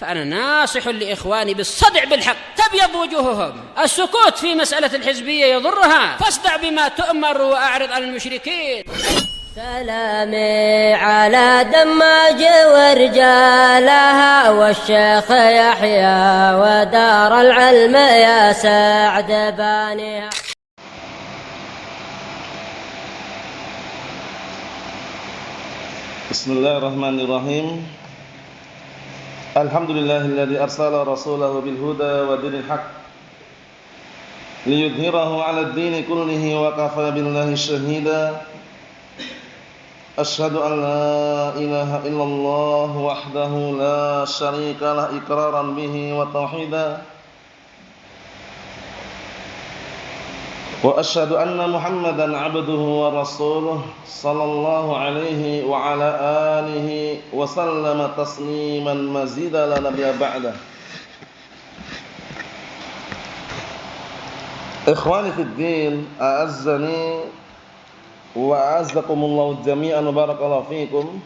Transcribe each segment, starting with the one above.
فأنا ناصح لإخواني بالصدع بالحق تبيض وجوههم. السكوت في مسألة الحزبية يضرها، فاصدع بما تؤمر وأعرض عن المشركين. سلامي على دماج ورجالها والشيخ يحيى ودار العلم يا سعد بانيها. بسم الله الرحمن الرحيم. الحمد لله الذي أرسل رسوله بالهدى ودين الحق ليظهره على الدين كله وكفى بالله شهيدا. أشهد أن لا إله إلا الله وحده لا شريك له إقرارا به وتوحيدا. وأشهد أن محمدا عبده ورسوله صلى الله عليه وعلى آله وسلم تسليما مزيدا لا نبي بعده. إخواني في الدين أعزني wa'azzakumullahu jami'an wa barakallahu fikum.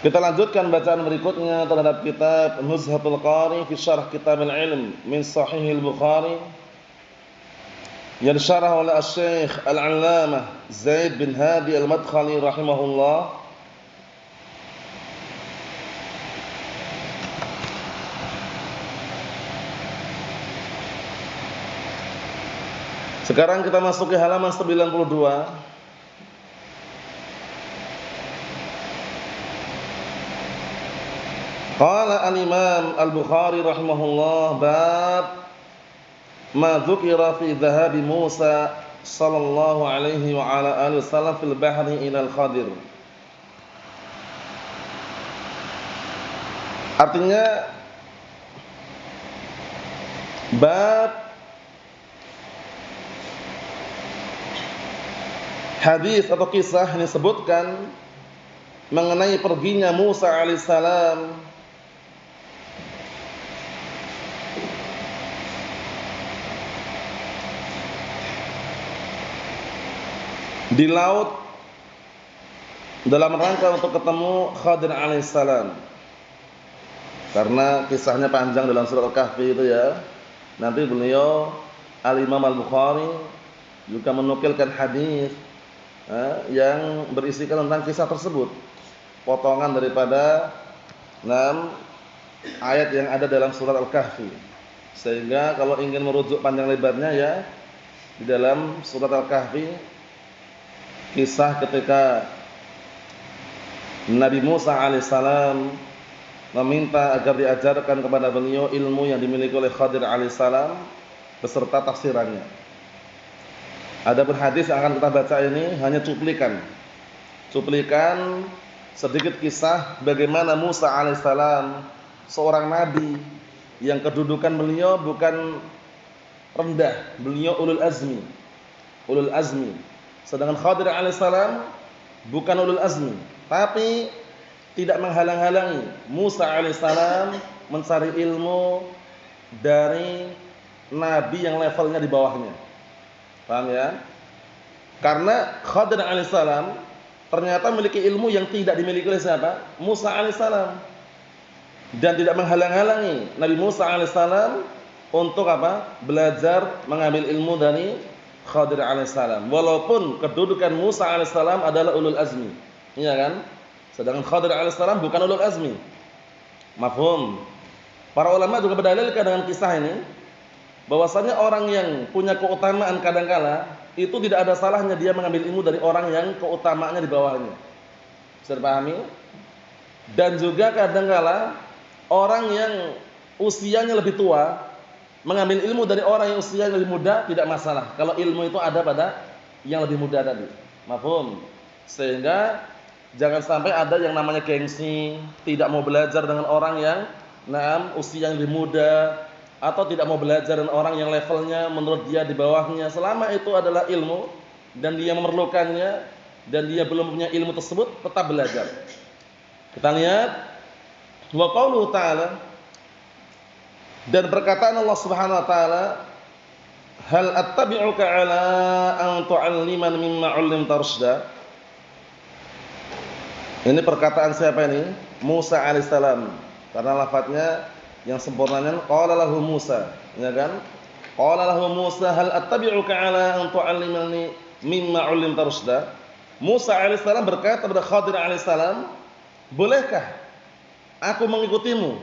Kita lanjutkan bacaan berikutnya terhadap kitab Nuzhatul Qari fi Syarh Kitab al-Ilm min Sahih al-Bukhari yang disyarah oleh Asy-Syaikh Al-'Allamah Zaid bin Hadi Al-Madkhali rahimahullah. Sekarang kita masuk ke halaman 92. Qala al-Imam Al-Bukhari rahimahullah bab ma dzukira fi dhahabi Musa sallallahu alaihi wa ala alihi wasallam fil bahri ila al-Khadir. Artinya bab hadis atau kisah yang disebutkan mengenai perginya Musa alaihissalam di laut dalam rangka untuk ketemu Khadir alaihissalam. Karena kisahnya panjang dalam surat Al-Kahfi itu ya. Nanti beliau Al-Imam Al-Bukhari juga menukilkan hadis yang berisikan tentang kisah tersebut, potongan daripada 6 ayat yang ada dalam surat Al-Kahfi. Sehingga kalau ingin merujuk panjang lebarnya ya, di dalam surat Al-Kahfi kisah ketika Nabi Musa alaihissalam meminta agar diajarkan kepada beliau ilmu yang dimiliki oleh Khadir alaihissalam beserta tafsirannya. Adapun hadis yang akan kita baca ini hanya cuplikan sedikit kisah bagaimana Musa alaihissalam seorang nabi yang kedudukan beliau bukan rendah, beliau ulul azmi. Sedangkan Khadir alaihissalam bukan ulul azmi, tapi tidak menghalang-halangi Musa alaihissalam mencari ilmu dari nabi yang levelnya di bawahnya. Paham ya? Karena Khadir alaihissalam ternyata memiliki ilmu yang tidak dimiliki oleh siapa? Musa alaihissalam. Dan tidak menghalang-halangi Nabi Musa alaihissalam untuk apa? Belajar mengambil ilmu dari Khadir alaihissalam. Walaupun kedudukan Musa alaihissalam adalah ulul azmi. Iya kan? Sedangkan Khadir alaihissalam bukan ulul azmi. Mafhum? Para ulama juga berdalilkan dengan kisah ini bahwasanya orang yang punya keutamaan kadangkala itu tidak ada salahnya dia mengambil ilmu dari orang yang keutamaannya di bawahnya. Bisa dipahami? Dan juga kadangkala orang yang usianya lebih tua mengambil ilmu dari orang yang usianya lebih muda tidak masalah kalau ilmu itu ada pada yang lebih muda tadi. Mafhum? Sehingga jangan sampai ada yang namanya gengsi, tidak mau belajar dengan orang yang usia yang lebih muda, atau tidak mau belajar dengan orang yang levelnya menurut dia di bawahnya. Selama itu adalah ilmu dan dia memerlukannya dan dia belum punya ilmu tersebut, tetap belajar. Kita lihat wa qauluhu ta'ala, dan perkataan Allah Subhanahu wa taala, hal attabi'uka 'ala an tu'alliman mimma 'ullimta rusyda. Ini perkataan siapa ini? Musa alaihissalam Karena lafadznya yang sempurnanya qala lahu Musa, ya kan? Qala lahu Musa hal attabi'uka 'ala an tu'allimani mimma 'ullimta rusyda. Musa alaihissalam berkata kepada Khadir alaihissalam, "Bolehkah aku mengikutimu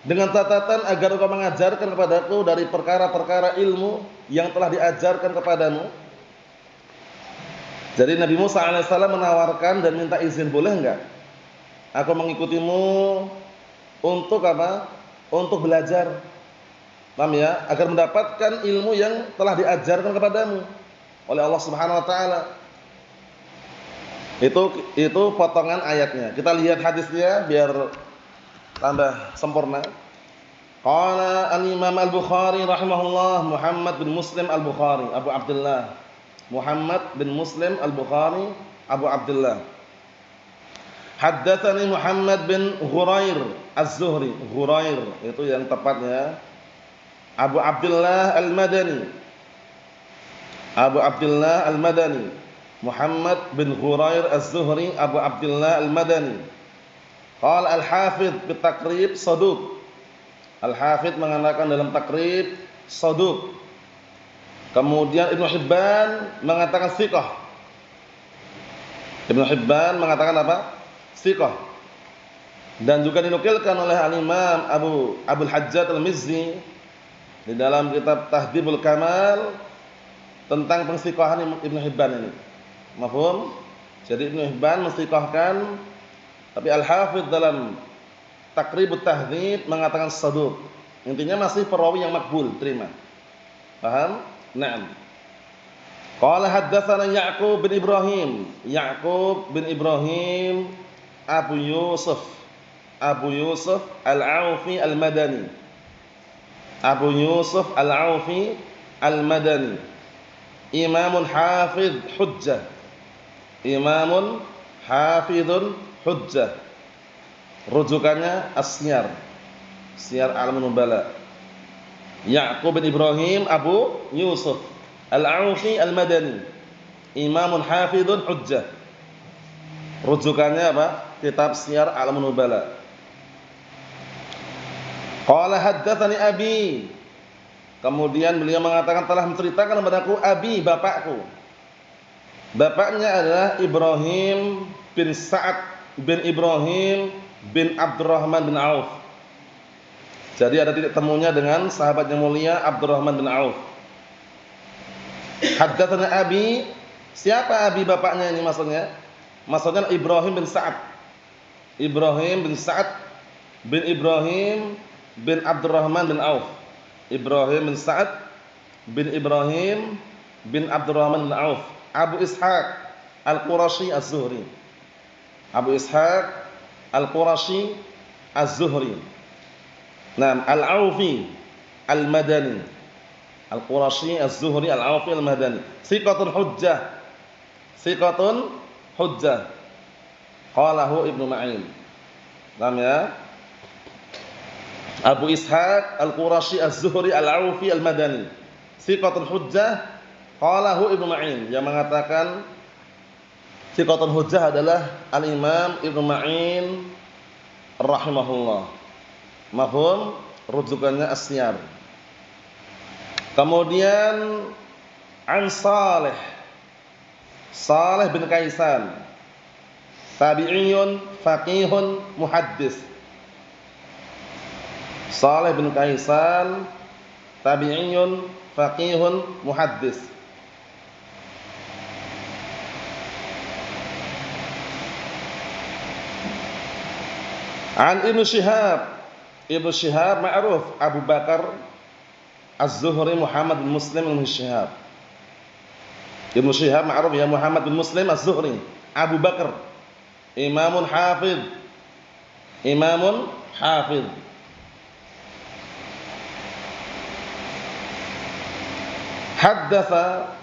dengan catatan agar engkau mengajarkan kepadaku dari perkara-perkara ilmu yang telah diajarkan kepadamu?" Jadi Nabi Musa alaihissalam menawarkan dan minta izin, boleh enggak aku mengikutimu untuk apa? Untuk belajar. Paham ya? Agar mendapatkan ilmu yang telah diajarkan kepadamu oleh Allah Subhanahu wa taala. Itu potongan ayatnya. Kita lihat hadisnya biar tambah sempurna. Qala al-Imam Al-Bukhari rahimahullah, Muhammad bin Muslim Al-Bukhari, Abu Abdullah. Muhammad bin Muslim Al-Bukhari, Abu Abdullah. Haddatsani Muhammad bin Ghurair Az-Zuhri. Ghurair itu yang tepatnya Abu Abdullah Al-Madani. Abu Abdullah Al-Madani. Muhammad bin Ghurair Az-Zuhri Abu Abdullah Al-Madani. Qala Al-Hafidz fi Taqrib saduq. Al-Hafidz mengatakan dalam Taqrib saduq. Kemudian Ibnu Hibban mengatakan thiqah. Ibnu Hibban mengatakan apa? Thiqah. Dan juga dinukilkan oleh Al-Imam Abul Hajjaj Al-Mizzi di dalam kitab Tahdhibul Kamal tentang pensiqahan Ibnu Hibban ini. Mafhum? Jadi Ibnu Hibban mensiqahkan, tapi Al-Hafidz dalam Taqribut Tahdhib mengatakan saduq. Intinya masih perawi yang makbul, terima. Paham? Naam. Qala haddatsana Ya'qub bin Ibrahim. Ya'qub bin Ibrahim Abu Yusuf Al-Aufi Al-Madani. Abu Yusuf Al-Aufi Al-Madani. Imamun hafidh hujjah. Imamun hafidhun hujjah. Rujukannya As-Siyar. Siyar A'lamun Nubala. Ya'qub bin Ibrahim Abu Yusuf Al-Aufi Al-Madani. Imamun hafidhun hujjah. Rujukannya apa? Kitab Siyar A'lamun Nubala. Qala haddatsani abi. Kemudian beliau mengatakan telah menceritakan kepadaku abi, bapakku. Bapaknya adalah Ibrahim bin Sa'ad bin Ibrahim bin Abdurrahman bin Auf. Jadi ada titik temunya dengan sahabat yang mulia Abdurrahman bin Auf. Haddatsana abi, siapa abi bapaknya ini maksudnya? Maksudnya Ibrahim bin Sa'ad. Ibrahim bin Sa'ad bin Ibrahim bin Abdurrahman bin Auf. Ibrahim bin Sa'ad bin Ibrahim bin Abdurrahman bin Auf. Abu Ishaq Al-Qurashi Az-Zuhri. Abu Ishaq Al-Qurashi Az-Zuhri. Naam, Al-Aufi Al-Madani. Al-Qurashi Az-Zuhri Al-Aufi Al-Madani. Thiqatun hujjah. Thiqatun hujjah. Qalahu Ibnu Ma'in. Naam ya. Abu Ishaq Al-Qurashi Az-Zuhri Al-Aufi Al-Madani. Thiqatun hujjah. Qalahu Ibnu Ma'in, yang mengatakan thiqatun hujjah adalah Al-Imam Ibnu Ma'in rahimahullah. Mafhum? Rujukannya As-Siyar. Kemudian an Salih bin Kaisan, tabi'iyun faqihun muhaddis. Salih bin Kaisan, tabi'iyun faqihun muhaddis. An Ibnu Syihab ma'ruf Abu Bakar Az-Zuhri Muhammad bin Muslim bin Syihab. Ibnu Syihab ma'ruf ya Muhammad bin Muslim Az-Zuhri, Abu Bakar, imamun hafidh. Haddatsa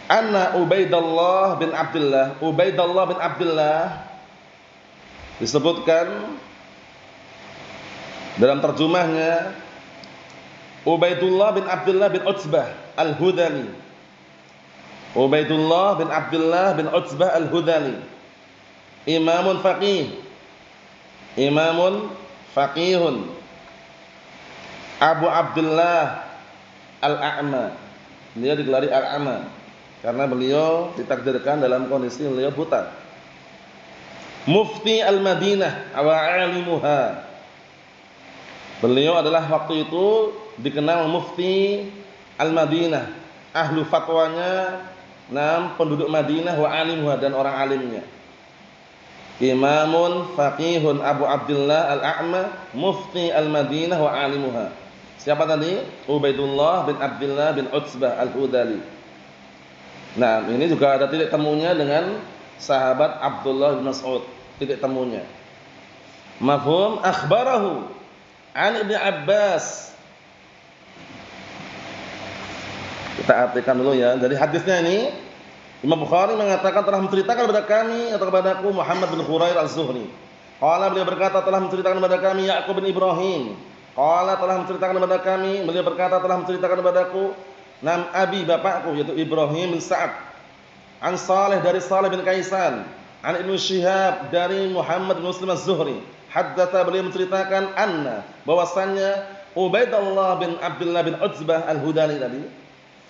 anna Ubaidullah bin Abdullah disebutkan dalam terjemahnya Ubaidullah bin Abdullah bin Utsbah Al-Hudhali. Ubaidullah bin Abdullah bin Utsbah Al-Hudhali, imamun faqih, imamun faqihun. Abu Abdullah Al-A'ma. Beliau digelari Al-A'ma karena beliau ditakdirkan dalam kondisi beliau buta. Mufti Al-Madinah wa 'alimuha. Beliau adalah waktu itu dikenal mufti Al-Madinah, ahlu fatwanya, penduduk Madinah, wa 'alimuha, dan orang alimnya. Imamun faqihun Abu Abdullah Al-A'ma, mufti Al-Madinah wa 'alimuha. Siapa tadi? Ubaidullah bin Abdullah bin Utsbah Al-Hudali. Nah, ini juga ada titik temunya dengan sahabat Abdullah bin Mas'ud. Titik temunya. Mafhum? Akhbarahu an Ibnu Abbas. Kita artikan dulu ya. Dari hadisnya ini, Imam Bukhari mengatakan telah menceritakan kepada kami atau kepadaku Muhammad bin Khurair Az-Zuhri. Qala, beliau berkata telah menceritakan kepada kami Ya'qub bin Ibrahim. Qala, telah menceritakan kepada kami, beliau berkata telah menceritakan kepadaku abi, bapakku, yaitu Ibrahim bin Sa'ad. An Salih, dari Salih bin Kaisan. An Ibnu Syihab, dari Muhammad bin Muslim Az-Zuhri. Haddatsa, beliau menceritakan anna, bahwasannya Ubaidullah bin Abdullah bin Utsbah Al-Hudali tadi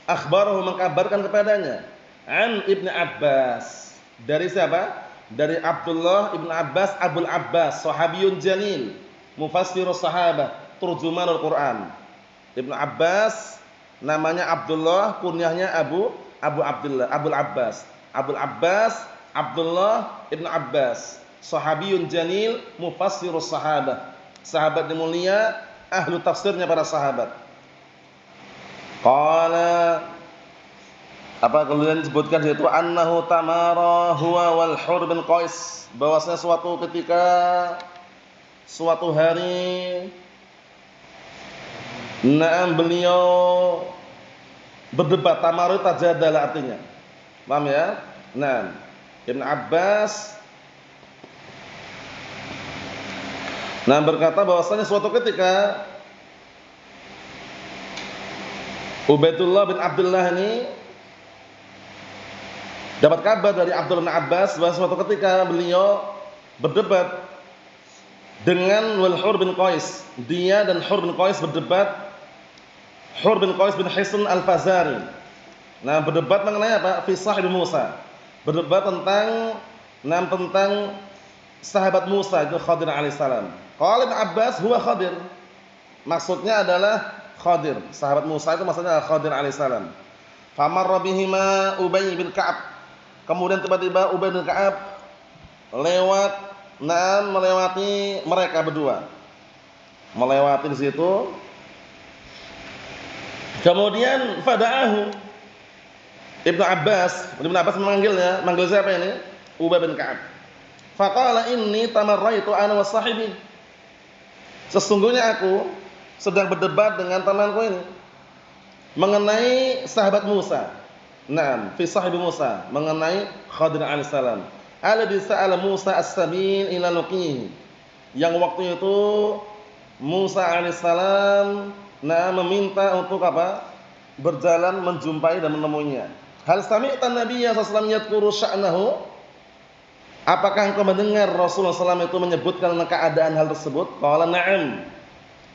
akhbarahu, mengkabarkan kepadanya an Ibnu Abbas. Dari siapa? Dari Abdullah Ibnu Abbas, Abul Abbas, sahabiyun jalil, mufassirus sahabah, turjumanul Quran. Ibnu Abbas namanya Abdullah, kunyahnya Abu Abdullah, Abul Abbas. Abul Abbas Abdullah Ibnu Abbas, sahabiyun jalil, mufassirus sahabah, sahabat yang mulia, ahlu tafsirnya para sahabat. Qala, apa kemudian disebutkan yaitu annahu tamara huwa wal Hur bin Qais, bahwasanya suatu ketika, suatu hari, beliau berdebat. Tamaru tajadala artinya. Paham ya? Ibnu Abbas berkata bahwasanya suatu ketika Ubaidullah bin Abdullah ini dapat kabar dari Abdullah bin Abbas bahwa suatu ketika beliau berdebat dengan Hur bin Qais. Dia dan Hur bin Qais berdebat. Hur bin Qais bin Hisn Al-Fazari. Berdebat mengenai apa? Fi Sahib Musa. Berdebat tentang sahabat Musa, itu Khadir alaihissalam. Qala Ibnu Abbas huwa Khadir. Maksudnya adalah Khadir. Sahabat Musa itu maksudnya Khadir alaihissalam. Famarra bihima Ubay bin Ka'ab. Kemudian tiba-tiba Ubay bin Ka'ab melewati mereka berdua. Melewati di situ. Kemudian fada'ahu Ibnu Abbas memanggilnya. Manggil siapa ini? Ubay bin Ka'ab. Faqala inni tamarraitu ana wa sahibi. Sesungguhnya aku sedang berdebat dengan temanku ini mengenai sahabat Musa. Fi sahibi Musa, mengenai Khadir alaihissalam. Alladzi sa'ala Musa as-sabil ila luqihi. Yang waktu itu Musa alaihissalam meminta untuk apa? Berjalan menjumpai dan menemuinya. Hal sami'tan Nabiyya sallallahu alaihi wasallam yadhkuru sya'nahu? Apakah engkau mendengar Rasulullah SAW itu menyebutkan keadaan hal tersebut? Qala na'am.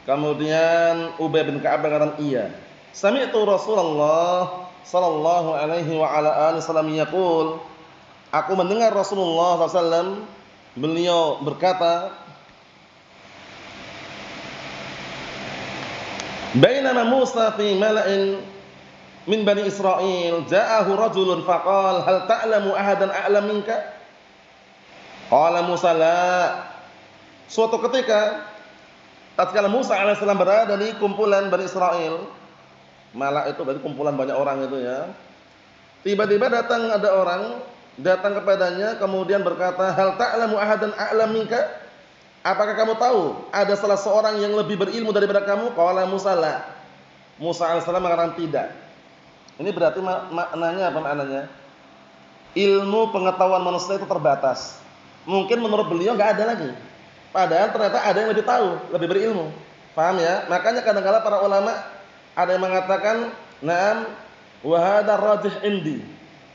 Kemudian Ubay bin Ka'ab berkata, iya. Sami'tu Rasulullah sallallahu alaihi wa ala alihi wasallam yaqul. Aku mendengar Rasulullah SAW, beliau berkata, bainama Musa fi mala'in min bani Israil ja'ahu rajulun faqala hal ta'lamu ahadan a'lam minka? Qala Musa la. Suatu ketika tatkala Musa alaihissalam berada di kumpulan Bani Israil, Malak itu berarti kumpulan banyak orang itu ya. Tiba-tiba datang ada orang datang kepadanya kemudian berkata, hal ta'lamu ahadan a'lam minka? Apakah kamu tahu ada salah seorang yang lebih berilmu daripada kamu? Qala Musa la. Musa alaihissalam mengatakan tidak. Ini berarti maknanya apa maknanya? Ilmu pengetahuan manusia itu terbatas. Mungkin menurut beliau enggak ada lagi. Padahal ternyata ada yang lebih tahu, lebih berilmu. Paham ya? Makanya kadang-kala para ulama ada yang mengatakan, "Na'am wa hadzal rajih indi."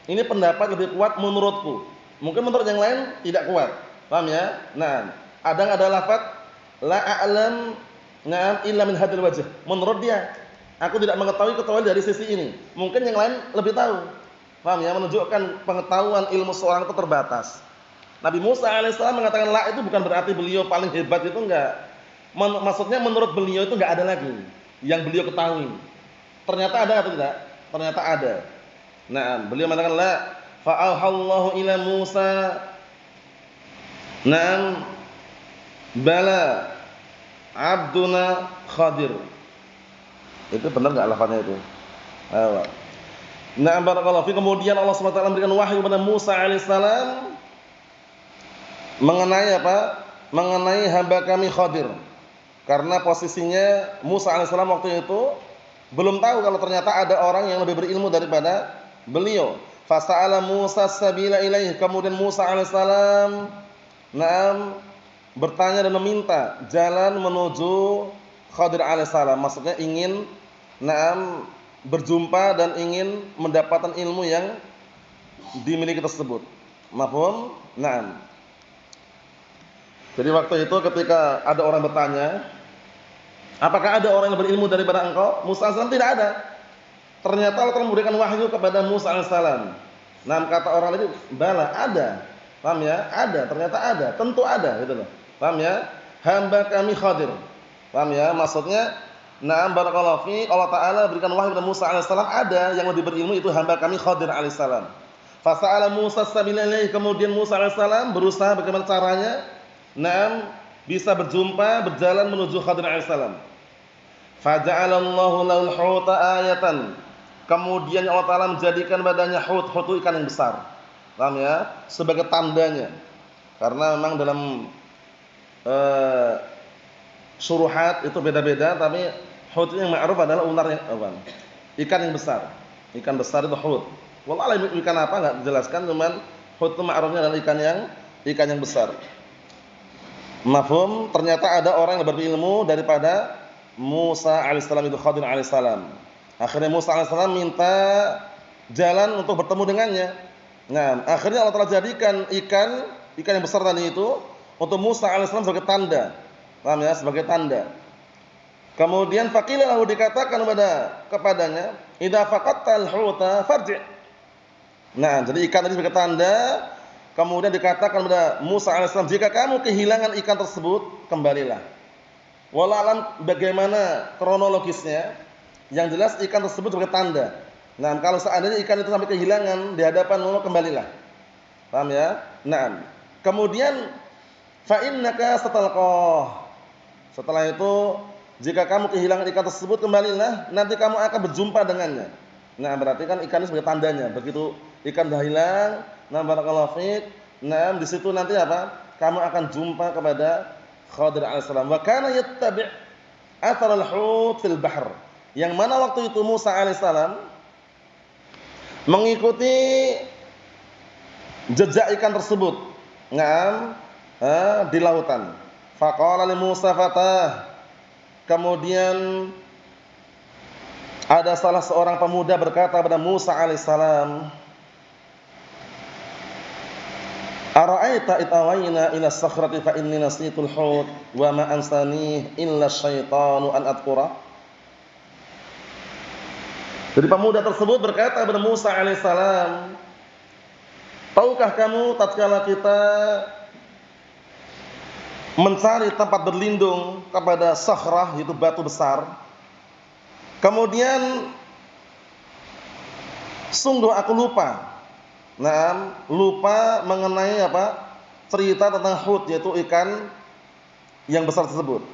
Ini pendapat lebih kuat menurutku. Mungkin menurut yang lain tidak kuat. Paham ya? Nah, Ada lafaz la a'lam na'am illa min hadzal wajh. Menurut dia, aku tidak mengetahui kecuali dari sisi ini. Mungkin yang lain lebih tahu. Paham ya? Menunjukkan pengetahuan ilmu seorang itu terbatas. Nabi Musa alaihissalam mengatakan la itu bukan berarti beliau paling hebat, itu enggak. Maksudnya menurut beliau itu enggak ada lagi yang beliau ketahui. Ternyata ada atau tidak? Ternyata ada. Nah, beliau mengatakan la fa'auhallahu ila Musa. Naam bala abduna Khadir. Itu benar enggak lafaznya itu? Ayo. Na'am barakallahu fi. Kemudian Allah Subhanahu wa taala memberikan wahyu kepada Musa alaihissalam mengenai apa? Mengenai hamba kami Khadir. Karena posisinya Musa alaihissalam waktu itu belum tahu kalau ternyata ada orang yang lebih berilmu daripada beliau. Fasa'ala Musa sabila ilaih. Kemudian Musa alaihissalam bertanya dan meminta jalan menuju Khadir alaihissalam. Maksudnya ingin berjumpa dan ingin mendapatkan ilmu yang dimiliki tersebut. Mafhum? Naam. Jadi waktu itu ketika ada orang bertanya, apakah ada orang yang berilmu daripada engkau? Musa alaihissalam tidak ada. Ternyata Allah telah memberikan wahyu kepada Musa alaihissalam. Nah, kata orang itu, bala, ada. Paham ya? Ada, ternyata ada, tentu ada gitu loh. Paham ya? Hamba kami Khadir. Paham ya? Maksudnya, na'am barakallahu fi, Allah taala berikan wahyu kepada Musa alaihissalam, ada yang lebih berilmu, itu hamba kami Khadir alaihissalam. Fasa'ala Musa sabila ilaih. Kemudian Musa alaihissalam berusaha bagaimana caranya bisa berjumpa, berjalan menuju Khadir alaihissalam. Faja'alallahu lahul huta ayatan. Kemudian Allah taala menjadikan badannya hut itu ikan yang besar. Paham ya? Sebagai tandanya. Karena memang dalam syuruhat itu beda-beda, tapi hut yang ma'ruf adalah ular yang ikan yang besar. Ikan besar itu hut. Wallah alam ikan apa enggak dijelaskan, cuman hut itu ma'rufnya adalah ikan yang besar. Mafhum? Ternyata ada orang yang berilmu daripada Musa alaihissalam, itu Khadir alaihissalam. Akhirnya Musa alaihissalam minta jalan untuk bertemu dengannya. Nah, akhirnya Allah telah jadikan ikan yang besar tadi itu untuk Musa alaihissalam sebagai tanda. Paham ya? Sebagai tanda. Kemudian faqila lahu, dikatakan kepadanya, idza faqatal huta farji'. Nah, jadi ikan tadi sebagai tanda. Kemudian dikatakan kepada Musa alaihissalam, jika kamu kehilangan ikan tersebut, kembalilah. Wallahu alam bagaimana kronologisnya, yang jelas ikan tersebut sebagai tanda. Nah, kalau seandainya ikan itu sampai kehilangan di hadapanmu, kembalilah. Paham ya? Nah, kemudian fa innaka satalqah. Setelah itu, jika kamu kehilangan ikan tersebut, kembalilah, nanti kamu akan berjumpa dengannya. Nah, berarti kan ikan itu sebagai tandanya. Begitu ikan dah hilang, nah barakallahu fiik, nah di situ nanti apa? Kamu akan jumpa kepada Khadir alaihissalam. Wa kana yattabi' athar al-hut fil bahr. Yang mana waktu itu Musa alaihissalam mengikuti jejak ikan tersebut. Di lautan. Faqala li Musa fatah. Kemudian ada salah seorang pemuda berkata kepada Musa alaihissalam, ara'aita itawayna ila sakhrati fa inni nasitul hut wa ma ansani illa syaitanu an adkura. Jadi pemuda tersebut berkata kepada Musa alaihissalam, tahukah kamu tatkala kita mencari tempat berlindung kepada sakhrah, yaitu batu besar, kemudian sungguh aku lupa mengenai cerita tentang hut, yaitu ikan yang besar tersebut.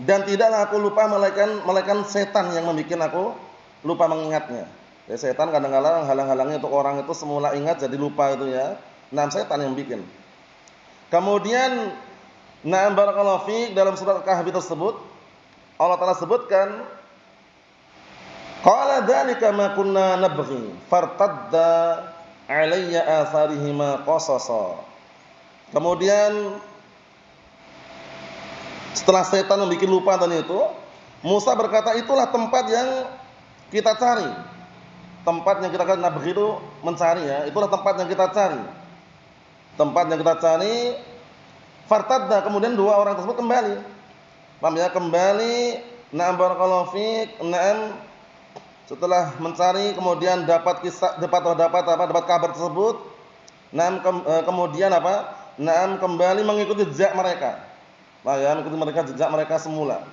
Dan tidaklah aku lupa melainkan setan yang membuat aku lupa mengingatnya. Ya, setan kadang-kadang halang-halangnya untuk orang itu semula ingat jadi lupa itu ya. Setan yang bikin. Kemudian barakallahu fiik, dalam surat Kahfi tersebut Allah Taala sebutkan, qala dzalika ma kunna nabghi fartadda alayya atharihima qasasa. Kemudian setelah setan membuat lupa tadi itu, Musa berkata, itulah tempat yang kita cari. Tempat yang kita katakan nabghi itu mencari ya, itulah tempat yang kita cari. Tempat yang kita cari Fartadda, kemudian dua orang tersebut kembali. Paham ya? Kembali, na'am barakallahu fiik, na'am setelah mencari kemudian dapat kabar tersebut, na'am kemudian apa? Na'am kembali mengikuti jejak mereka. Nah ya, mengikuti jejak mereka semula.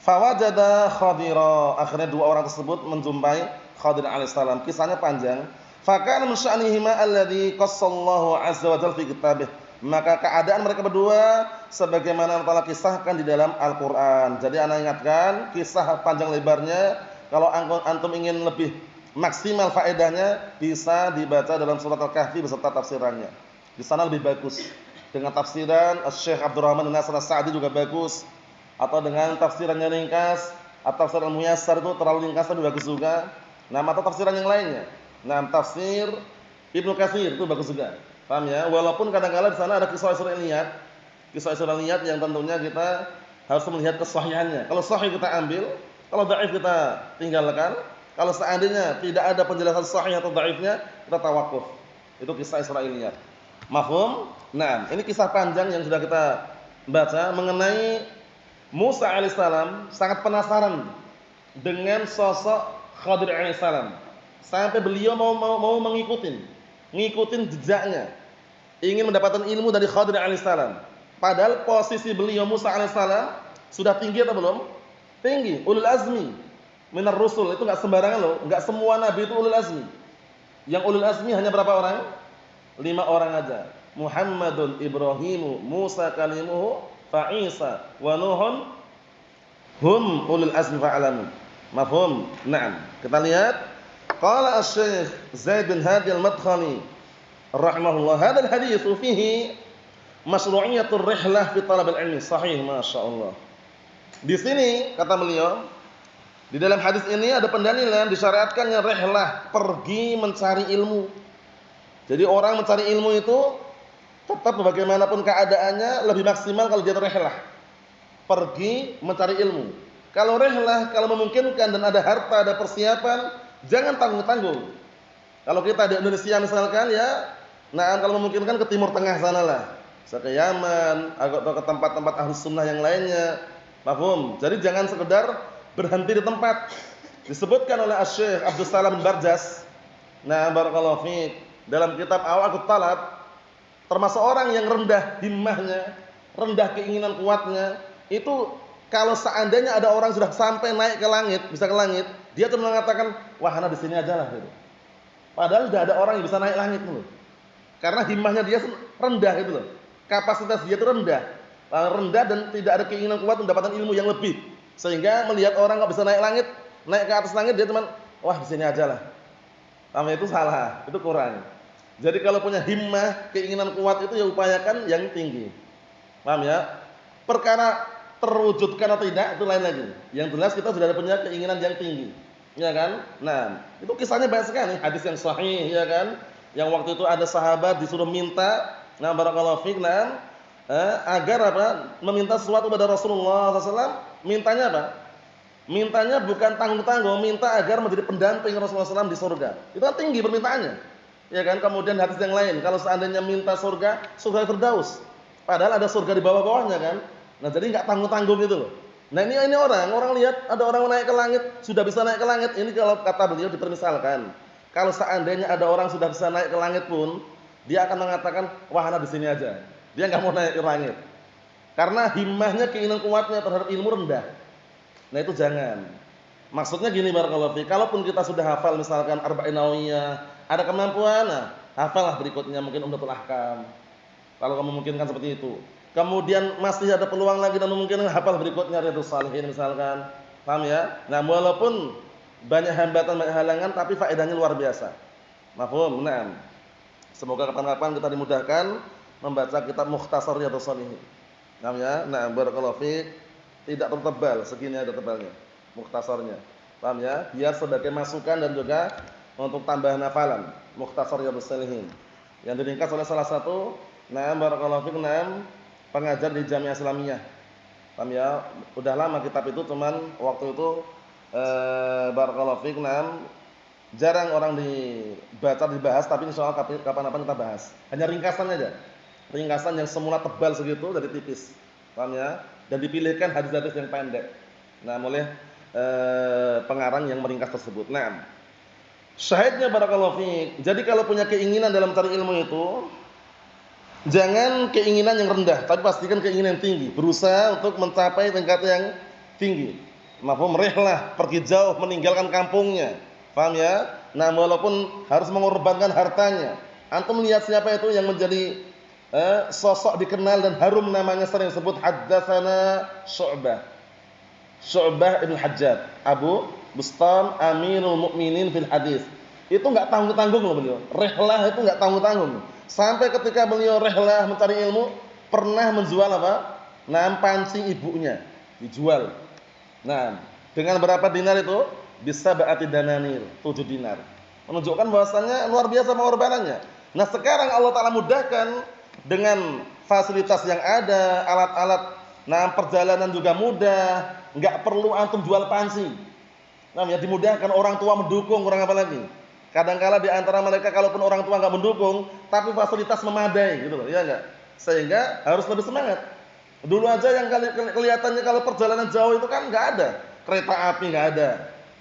Fawajada Khadira, akhirnya dua orang tersebut menjumpai Khadir alaihissalam. Kisahnya panjang. Fakana min sya'nihima alladhi qassallahu azza wa jalla fi kitabih. Maka keadaan mereka berdua sebagaimana Allah kisahkan di dalam Al-Qur'an. Jadi ana ingatkan kisah panjang lebarnya, kalau antum ingin lebih maksimal faedahnya bisa dibaca dalam surat Al-Kahfi beserta tafsirannya. Di sana lebih bagus. Dengan tafsiran Syekh Abdurrahman bin Nasr As-Sa'di juga bagus. Atau dengan tafsirannya ringkas, atau tafsir Al-Muyassar itu terlalu ringkas tapi bagus juga. Nah, atau tafsiran yang lainnya. Nah, tafsir Ibnu Katsir itu bagus juga. Paham ya? Walaupun kadang-kadang di sana ada kisah Israiliyat. Kisah Israiliyat yang tentunya kita harus melihat kesahihannya. Kalau sahih kita ambil, kalau dhaif kita tinggalkan. Kalau seandainya tidak ada penjelasan sahih atau dhaifnya, kita tawakuf. Itu kisah Israiliyat. Mafhum? Nah, ini kisah panjang yang sudah kita baca mengenai Musa alaihissalam sangat penasaran dengan sosok Khadir alaihissalam. Sampai beliau mau ngikutin jejaknya. Ingin mendapatkan ilmu dari Khadir alaihissalam. Padahal posisi beliau Musa alaihissalam sudah tinggi atau belum? Tinggi, ulul azmi minar rusul. Itu enggak sembarangan loh, enggak semua nabi itu ulul azmi. Yang ulul azmi hanya berapa orang? 5 orang aja. Muhammadun Ibrahimu Musa kalimuhu fa Isa wa Nuhun hum ulul azmi fa'alamu. Mafhum? Naam. Kita lihat qala asy-Syaikh Zaid bin Hadi al-Madkhali rahimahullah, hadzal hadits fihi masyru'iyatur rihlah fi talab al-ilmi. Sahih, masyaallah. Di sini kata beliau, di dalam hadis ini ada pendalilan disyariatkannya rihlah, pergi mencari ilmu. Jadi orang mencari ilmu itu tetap bagaimanapun keadaannya lebih maksimal kalau dia rihlah. Pergi mencari ilmu. Kalau rihlah, kalau memungkinkan dan ada harta, ada persiapan, jangan tanggung-tanggung. Kalau kita di Indonesia misalkan ya, nah kalau memungkinkan ke Timur Tengah sana lah, ke Yaman, atau ke tempat-tempat Ahlus Sunnah yang lainnya. Paham? Jadi jangan sekedar berhenti di tempat. Disebutkan oleh Asy-Syaikh Abdus Salam bin Barjas, nah barakallahu fiik, dalam kitab Awaqut Talab, termasuk orang yang rendah himmahnya, rendah keinginan kuatnya, itu kalau seandainya ada orang sudah sampai naik ke langit, bisa ke langit, dia cuma mengatakan, wah ana di sini aja lah gitu. Padahal sudah ada orang yang bisa naik langit loh. Karena himmahnya dia rendah gitu loh. Kapasitas dia itu rendah dan tidak ada keinginan kuat mendapatkan ilmu yang lebih. Sehingga melihat orang enggak bisa naik langit, naik ke atas langit, dia cuma wah di sini aja lah. Tapi itu salah, itu kurang. Jadi kalau punya himmah, keinginan kuat itu ya upayakan yang tinggi. Paham ya? Perkara terwujudkan atau tidak itu lain lagi. Yang jelas kita sudah punya keinginan yang tinggi. Ya kan? Nah, itu kisahnya banyak sekali, hadis yang sahih, ya kan? Yang waktu itu ada sahabat disuruh minta, nah barakallahu fiik, agar apa? Meminta sesuatu pada Rasulullah SAW. Mintanya apa? Mintanya bukan tanggung-tanggung, minta agar menjadi pendamping Rasulullah SAW di surga. Itu kan tinggi permintaannya. Ya kan? Kemudian hadis yang lain, kalau seandainya minta surga Firdaus. Padahal ada surga di bawah-bawahnya kan? Nah, jadi enggak tanggung-tanggung gitu loh. Nah, ini orang lihat ada orang naik ke langit, sudah bisa naik ke langit. Ini kalau kata beliau dipermisalkan. Kalau seandainya ada orang sudah bisa naik ke langit pun, dia akan mengatakan, "Wah, ana di sini aja." Dia enggak mau naik ke langit. Karena himmahnya, keinginan kuatnya terhadap ilmu rendah. Nah, itu jangan. Maksudnya gini barakallahu fi, kalaupun kita sudah hafal misalkan Arba'in Nawawiyah, ada kemampuan, hafallah berikutnya mungkin Umdatul Ahkam. Kalau kamu memungkinkan seperti itu. Kemudian masih ada peluang lagi dan memungkinkan hafal berikutnya Riyadhus Shalihin misalkan. Paham ya? Nah, walaupun banyak hambatan, banyak halangan tapi faedahnya luar biasa. Mafhum? Naam. Semoga kapan-kapan kita dimudahkan membaca kitab Mukhtasar Riyadhus Shalihin. Paham ya? Nah, barakallahu fiik. Tidak tertebal, segini ada tebalnya. Mukhtasarnya. Paham ya? Biar sebagai masukan dan juga untuk tambahan hafalan. Mukhtasar Riyadhus Shalihin. Yang diringkas oleh salah satu, nah barakallahu fiik, pengajar di Jamiah Islamiyah. Paham ya? Udah lama kitab itu, cuman waktu itu barakallahu fiik, jarang orang dibahas, tapi insyaallah kapan-kapan kita bahas. Hanya ringkasan aja. ringkasan yang semula tebal segitu jadi tipis. Paham ya? Dan dipilihkan hadis-hadis yang pendek. Nah, oleh pengarang yang meringkas tersebut. Nah, syahidnya barakallahu fiik. Jadi kalau punya keinginan dalam cari ilmu itu, jangan keinginan yang rendah, tapi pastikan keinginan yang tinggi. Berusaha untuk mencapai tingkat yang tinggi. Mafhum, rihlah, pergi jauh, meninggalkan kampungnya. Paham ya? Nah, walaupun harus mengorbankan hartanya. Antum lihat siapa itu yang menjadi sosok dikenal dan harum namanya, sering disebut haddatsana Syu'bah ibn Hajjaj, Abu Bustam Amirul Mukminin fil hadis. Itu enggak tanggung-tanggung loh beliau. Rihlah itu enggak tanggung-tanggung. Sampai ketika beliau rihlah mencari ilmu, pernah menjual apa? Pancing ibunya, dijual. Nah, dengan berapa dinar itu? Bisa berarti dananir, 7 dinar. Menunjukkan bahwasannya luar biasa pengorbanannya. Nah, sekarang Allah Ta'ala mudahkan dengan fasilitas yang ada, alat-alat, perjalanan juga mudah, enggak perlu antum jual pancing. Nah, ya dimudahkan, orang tua mendukung, kurang apa lagi? Kadang-kala di antara mereka kalaupun orang tua enggak mendukung, tapi fasilitas memadai gitu loh, ya enggak? Sehingga harus lebih semangat. Dulu aja yang kelihatannya kalau perjalanan jauh itu kan enggak ada. Kereta api enggak ada.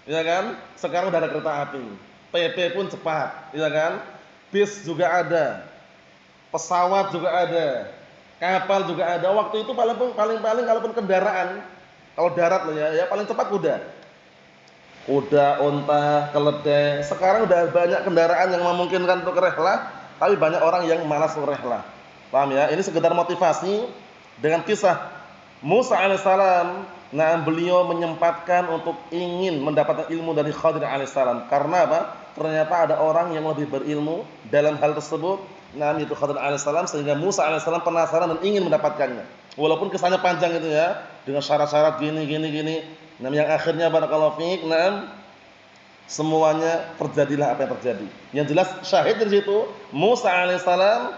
Ya kan? Sekarang udah ada kereta api. PP pun cepat, ya kan? Bis juga ada. Pesawat juga ada. Kapal juga ada. Waktu itu paling kalaupun kendaraan, kalau darat loh ya paling cepat kuda. Kuda, unta, keledai. Sekarang udah banyak kendaraan yang memungkinkan untuk rihlah, tapi banyak orang yang malas untuk rihlah. Paham ya? Ini sekedar motivasi dengan kisah Musa alaihissalam. Nah, beliau menyempatkan untuk ingin mendapatkan ilmu dari Khadir alaihissalam. Karena apa? Ternyata ada orang yang lebih berilmu dalam hal tersebut. Nah, itu Khadir alaihissalam, sehingga Musa alaihissalam penasaran dan ingin mendapatkannya. Walaupun kesannya panjang itu ya, dengan syarat-syarat gini. Nah, yang akhirnya barakallahu fiik, semuanya terjadilah apa yang terjadi. Yang jelas syahid dari situ Musa alaihissalam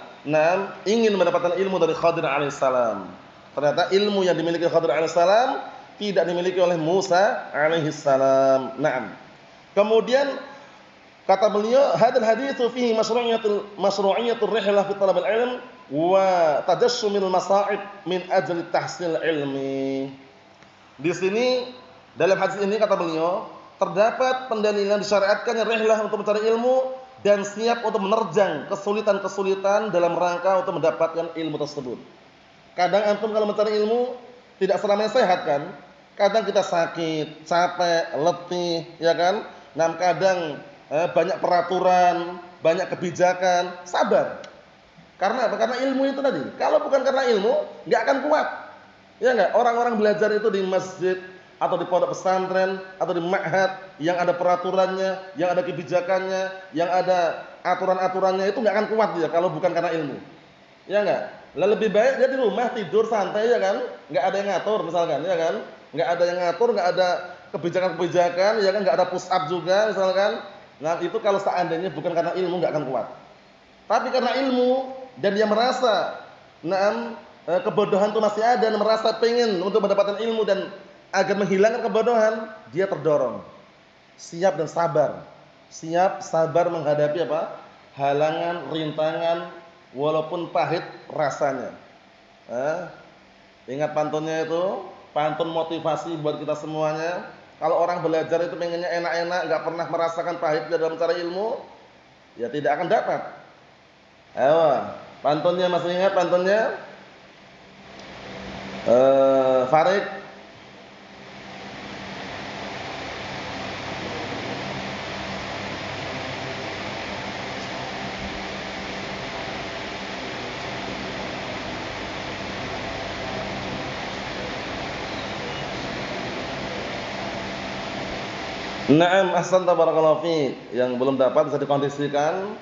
ingin mendapatkan ilmu dari Khadir alaihissalam. Ternyata ilmu yang dimiliki Khadir alaihissalam tidak dimiliki oleh Musa alaihissalam. Kemudian kata beliau, hadal haditsu fihi masyru'iyatur rihlah fi talab al-ilm wa tajassumil masa'ib min ajli tahsil ilmi. Di sini dalam hadis ini kata beliau terdapat pendalilan disyariatkannya rihlah untuk mencari ilmu dan siap untuk menerjang kesulitan-kesulitan dalam rangka untuk mendapatkan ilmu tersebut. Kadang antum kalau mencari ilmu tidak selamanya sehat kan? Kadang kita sakit, capek, letih, ya kan? Kadang banyak peraturan, banyak kebijakan, sabar. Karena apa? Karena ilmu itu tadi. Kalau bukan karena ilmu, enggak akan kuat. Ya enggak? Orang-orang belajar itu di masjid atau di pondok pesantren atau di ma'had yang ada peraturannya, yang ada kebijakannya, yang ada aturan-aturannya, itu enggak akan kuat dia kalau bukan karena ilmu. Ya enggak? Lebih baik dia di rumah tidur santai, ya kan? Enggak ada yang ngatur misalkan, ya kan? Enggak ada yang ngatur, enggak ada kebijakan-kebijakan, ya kan? Enggak ada push up juga misalkan. Nah, itu kalau seandainya bukan karena ilmu enggak akan kuat. Tapi karena ilmu dan dia merasa kebodohan itu masih ada dan merasa pengen untuk mendapatkan ilmu dan agar menghilangkan kebodohan, dia terdorong. Siap dan sabar. Siap sabar menghadapi apa? Halangan, rintangan, walaupun pahit rasanya. Ingat pantunnya itu, pantun motivasi buat kita semuanya. Kalau orang belajar itu pengennya enak-enak, enggak pernah merasakan pahitnya dalam mencari ilmu, ya tidak akan dapat. Ayo, pantunnya masih ingat pantunnya? Farid. Naam, ahsanta barakallahu fiik. Yang belum dapat bisa dikondisikan.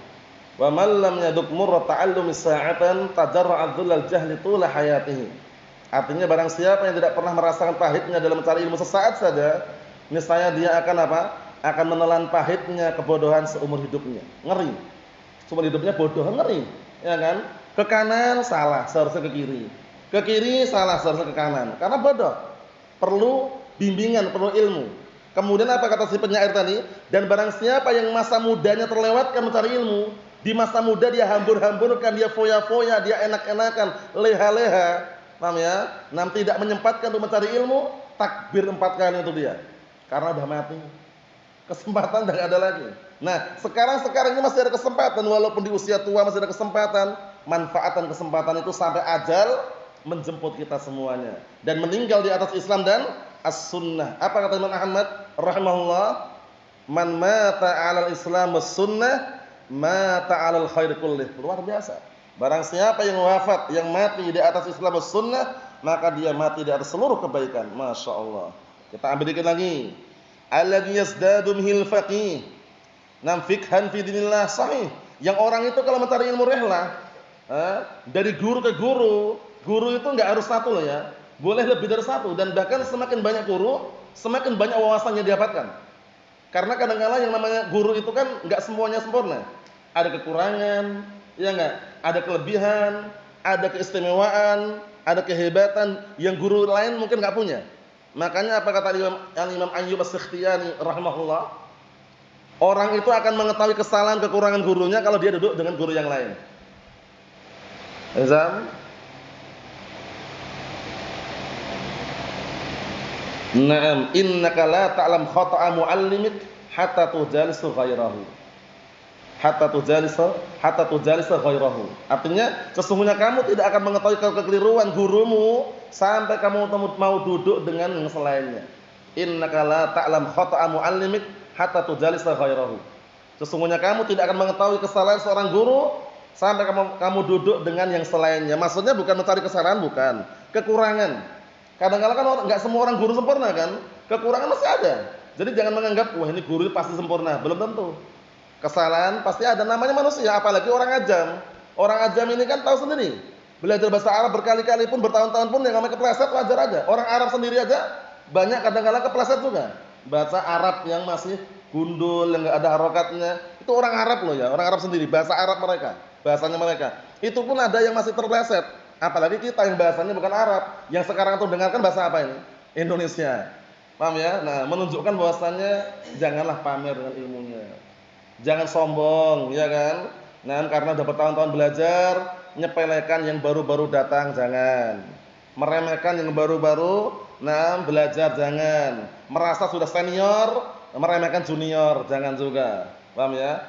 Wa man lam yaduk murra ta'allumi sa'atan tajarra'a dhullal jahli tula hayatihi. Artinya barang siapa yang tidak pernah merasakan pahitnya dalam mencari ilmu sesaat saja, niscaya dia akan apa? Akan menelan pahitnya kebodohan seumur hidupnya. Ngeri. Seumur hidupnya bodoh, ngeri. Ya kan? Ke kanan salah, seharusnya ke kiri. Ke kiri salah, seharusnya ke kanan. Karena bodoh. Perlu bimbingan, perlu ilmu. Kemudian apa kata si penyair tadi? Dan barang siapa yang masa mudanya terlewatkan mencari ilmu, Di masa muda dia hambur-hamburkan, dia foya-foya, dia enak-enakan, leha-leha. Paham ya? Nanti tidak menyempatkan untuk mencari ilmu, takbir 4 kali itu dia. Karena udah mati. Kesempatan udah gak ada lagi. Nah, sekarang ini masih ada kesempatan, walaupun di usia tua masih ada kesempatan. Manfaatkan kesempatan itu sampai ajal menjemput kita semuanya dan meninggal di atas Islam dan as-sunnah. Apa kata Imam Ahmad rahimahullah? Man mata 'alal Islam was-sunnah mata 'alal khair kullih. Luar biasa. Barang siapa yang wafat, yang mati di atas Islam was-sunnah, maka dia mati di atas seluruh kebaikan. Masya Allah. Kita ambil dikit lagi. Alladhi yazdadu mihil faqih nam fikhan fi dinillah sahih. Yang orang itu kalau mencari ilmu rehlah, dari guru ke guru itu enggak harus satu loh ya. Boleh lebih dari satu, dan bahkan semakin banyak guru, semakin banyak wawasan yang didapatkan. Karena kadang-kala yang namanya guru itu kan enggak semuanya sempurna. Ada kekurangan, ya enggak? Ada kelebihan, ada keistimewaan, ada kehebatan yang guru lain mungkin enggak punya. Makanya apa kata Imam Ayyub As-Sikhtiyani rahimahullah? Orang itu akan mengetahui kesalahan kekurangan gurunya kalau dia duduk dengan guru yang lain. Azam. Naam, innaka la ta'lam khata'a mu'allimik hatta tujalisu ghairahu. Hatta tujalisa ghairahu. Artinya, sesungguhnya kamu tidak akan mengetahui kekeliruan gurumu sampai kamu mau duduk dengan yang selainnya. Innaka la ta'lam khata'a mu'allimik hatta tujalisa ghairahu. Sesungguhnya kamu tidak akan mengetahui kesalahan seorang guru sampai kamu duduk dengan yang selainnya. Maksudnya bukan mencari kesalahan, bukan. Kekurangan. Kadang-kadang kan enggak semua orang guru sempurna kan? Kekurangan masih ada. Jadi jangan menganggap wah ini guru pasti sempurna, belum tentu. Kesalahan pasti ada, namanya manusia, apalagi orang ajam. Orang ajam ini kan tahu sendiri. Belajar bahasa Arab berkali-kali pun, bertahun-tahun pun yang namanya kepleset wajar aja. Orang Arab sendiri aja banyak kadang-kadang kepleset juga. Bahasa Arab yang masih gundul, yang enggak ada harokatnya, itu orang Arab loh ya, orang Arab sendiri, bahasa Arab mereka. Bahasanya mereka. Itu pun ada yang masih terpleset. Apalagi kita yang bahasanya bukan Arab. Yang sekarang tuh dengarkan bahasa apa ini? Indonesia. Paham ya? Nah, menunjukkan bahwasannya janganlah pamer dengan ilmunya. Jangan sombong, ya kan? Nah, karena udah bertahun-tahun belajar, nyepelekan yang baru-baru datang jangan. Meremehkan yang baru-baru, belajar jangan. Merasa sudah senior, meremehkan junior jangan juga. Paham ya?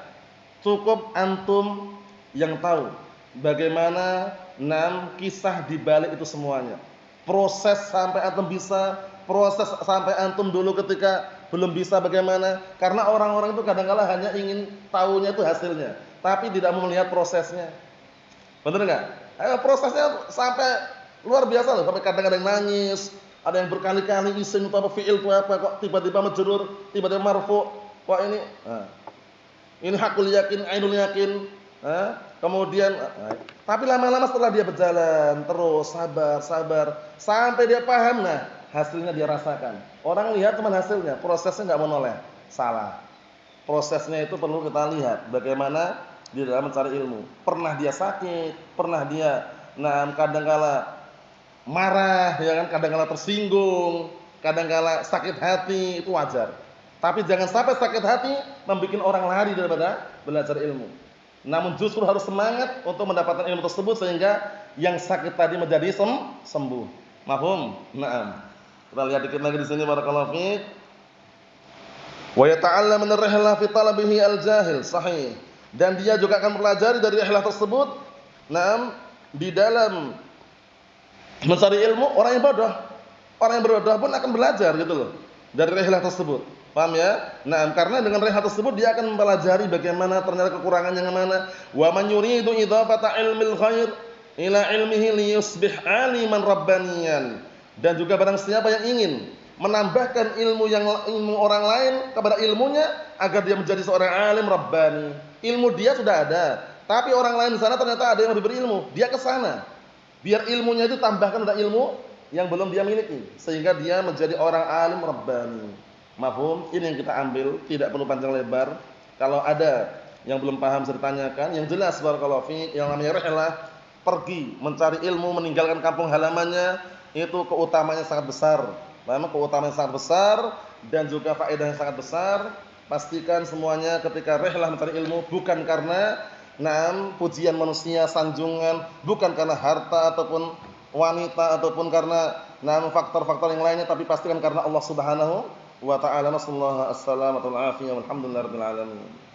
Cukup antum yang tahu bagaimana kisah di balik itu semuanya. Proses sampai antum bisa, proses sampai antum dulu ketika belum bisa bagaimana. Karena orang-orang itu kadang-kala hanya ingin tahunya itu hasilnya, tapi tidak mau melihat prosesnya. Benar enggak? Prosesnya sampai luar biasa loh, sampai kadang-kadang nangis, ada yang berkali-kali isim itu apa, fi'il itu apa, kok tiba-tiba majrur, tiba-tiba marfu. Kok ini hakul yakin, ainul yakin. Kemudian tapi lama-lama setelah dia berjalan terus sabar sampai dia paham, hasilnya dia rasakan. Orang lihat cuma hasilnya, prosesnya enggak menoleh. Salah. Prosesnya itu perlu kita lihat bagaimana di dalam mencari ilmu. Pernah dia sakit, pernah dia kadang-kala marah, ya kan, kadang-kala tersinggung, kadang-kala sakit hati, itu wajar. Tapi jangan sampai sakit hati membuat orang lari daripada belajar ilmu. Namun justru harus semangat untuk mendapatkan ilmu tersebut sehingga yang sakit tadi menjadi sembuh. Mafhum? Naam. Kita lihat dikit lagi di sini barakallahu fiik. Wa yata'allamu min ar-rihlah fi talabihi al-jahil, sahih. Dan dia juga akan mempelajari dari rihlah tersebut, di dalam mencari ilmu orang yang bodoh. Orang yang berbodoh pun akan belajar gitu loh dari rihlah tersebut. Paham ya? Karena dengan rihlah tersebut dia akan mempelajari bagaimana ternyata kekurangan yang mana. Wa man yuridu idhafata ilmil khair ila ilmihi liyusbih aliman rabbaniyan. Dan juga barang siapa yang ingin menambahkan ilmu orang lain kepada ilmunya agar dia menjadi seorang alim rabbani. Ilmu dia sudah ada, tapi orang lain di sana ternyata ada yang lebih berilmu. Dia ke sana. Biar ilmunya itu tambahkan pada ilmu yang belum dia miliki sehingga dia menjadi orang alim rabbani. Mafhum? Ini yang kita ambil, tidak perlu panjang lebar. Kalau ada yang belum paham bisa ditanyakan. Yang jelas barakallahu fiik, yang namanya rihlah, pergi mencari ilmu meninggalkan kampung halamannya, itu keutamanya sangat besar. Memang keutamaan sangat besar dan juga faedahnya sangat besar. Pastikan semuanya ketika rihlah mencari ilmu bukan karena pujian manusia, sanjungan, bukan karena harta ataupun wanita ataupun karena faktor-faktor yang lainnya, tapi pastikan karena Allah Subhanahu wa taala. Nasallahu as-salamata wal afiyah walhamdulillahirabbil alamin.